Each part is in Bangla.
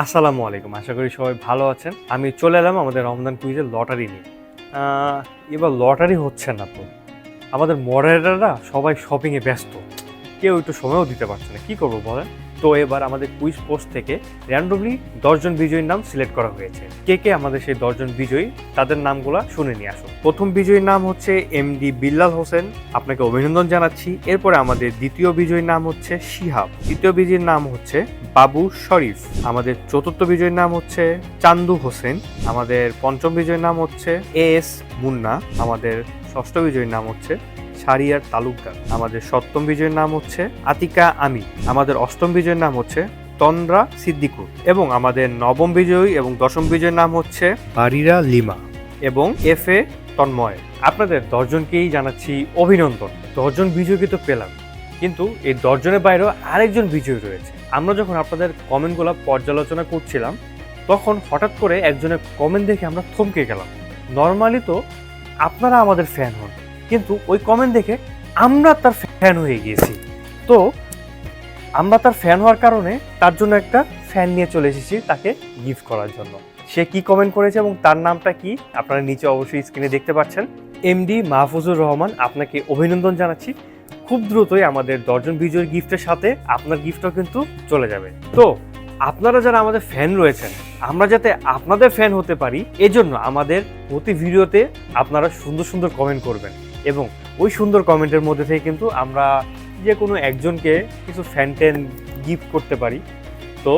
আসসালামু আলাইকুম, আশা করি সবাই ভালো আছেন। আমি চলে এলাম আমাদের রমজান কুইজের লটারি নিয়ে। এবার লটারি হচ্ছে না তো, আমাদের মডারেটররা সবাই শপিংয়ে ব্যস্ত, কেউ একটু সময়ও দিতে পারছে না, কি করবো বলেন। তো এবার আমাদের কুইজ পোস্ট থেকে র্যান্ডমলি 10জন বিজয়ীর নাম সিলেক্ট করা হয়েছে। কে কে আমাদের সেই 10জন বিজয়ী, তাদের নামগুলা শুনে নিয়ে আসুন। প্রথম বিজয়ীর নাম হচ্ছে এমডি বিল্লাল হোসেন, আপনাকে অভিনন্দন জানাচ্ছি। এরপরে আমাদের দ্বিতীয় বিজয়ীর নাম হচ্ছে শিহাব, তৃতীয় বিজয়ীর নাম হচ্ছে বাবু শরীফ, আমাদের চতুর্থ বিজয়ীর নাম হচ্ছে চান্দু হোসেন, আমাদের পঞ্চম বিজয়ীর নাম হচ্ছে এস মুন্না, আমাদের ষষ্ঠ বিজয়ীর নাম হচ্ছে শারিয়ার তালুকদার, আমাদের সপ্তম বিজয়ের নাম হচ্ছে আতিকা আমি, আমাদের অষ্টম বিজয়ের নাম হচ্ছে তন্দ্রা সিদ্দিকুর, এবং আমাদের নবম বিজয়ী এবং দশম বিজয়ের নাম হচ্ছে বারিরা লিমা এবং এফ এ তন্ময়। আপনাদের 10জনকেই জানাচ্ছি অভিনন্দন। 10জন বিজয়ী তো পেলাম, কিন্তু এই 10জনের বাইরেও আরেকজন বিজয়ী রয়েছে। আমরা যখন আপনাদের কমেন্টগুলো পর্যালোচনা করছিলাম, তখন হঠাৎ করে একজনের কমেন্ট দেখে আমরা থমকে গেলাম। নর্মালি তো আপনারা আমাদের ফ্যান হন, কিন্তু ওই কমেন্ট দেখে আমরা তার ফ্যান হয়ে গিয়েছি। তো আমরা তার ফ্যান হওয়ার কারণে তার জন্য একটা ফ্যান নিয়ে চলে এসেছি তাকে গিফট করার জন্য। সে কি কমেন্ট করেছে এবং তার নামটা কি আপনারা নিচে অবশ্যই স্ক্রিনে দেখতে পাচ্ছেন। এমডি মাহফুজুর রহমান, আপনাকে অভিনন্দন জানাচ্ছি। খুব দ্রুতই আমাদের 10জন বিজয়ীর গিফটের সাথে আপনার গিফটও কিন্তু চলে যাবে। তো আপনারা যারা আমাদের ফ্যান রয়েছেন, আমরা যাতে আপনাদের ফ্যান হতে পারি, এজন্য আমাদের প্রতি ভিডিওতে আপনারা সুন্দর সুন্দর কমেন্ট করবেন, এবং ওই সুন্দর কমেন্টের মধ্যে থেকে কিন্তু আমরা যে কোনো একজনকে কিছু ফ্যান ট্যান গিফট করতে পারি। তো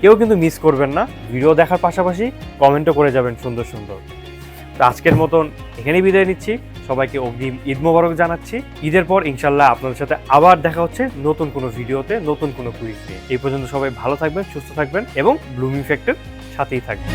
কেউ কিন্তু মিস করবেন না, ভিডিও দেখার পাশাপাশি কমেন্টও করে যাবেন সুন্দর সুন্দর। তো আজকের মতন এখানেই বিদায় নিচ্ছি, সবাইকে অগ্রিম ঈদ মোবারক জানাচ্ছি। ঈদের পর ইনশাল্লাহ আপনাদের সাথে আবার দেখা হচ্ছে নতুন কোনো ভিডিওতে, নতুন কোনো কুইজ নিয়ে। এই পর্যন্ত সবাই ভালো থাকবেন, সুস্থ থাকবেন এবং ব্লুম ইফেক্টের সাথেই থাকবেন।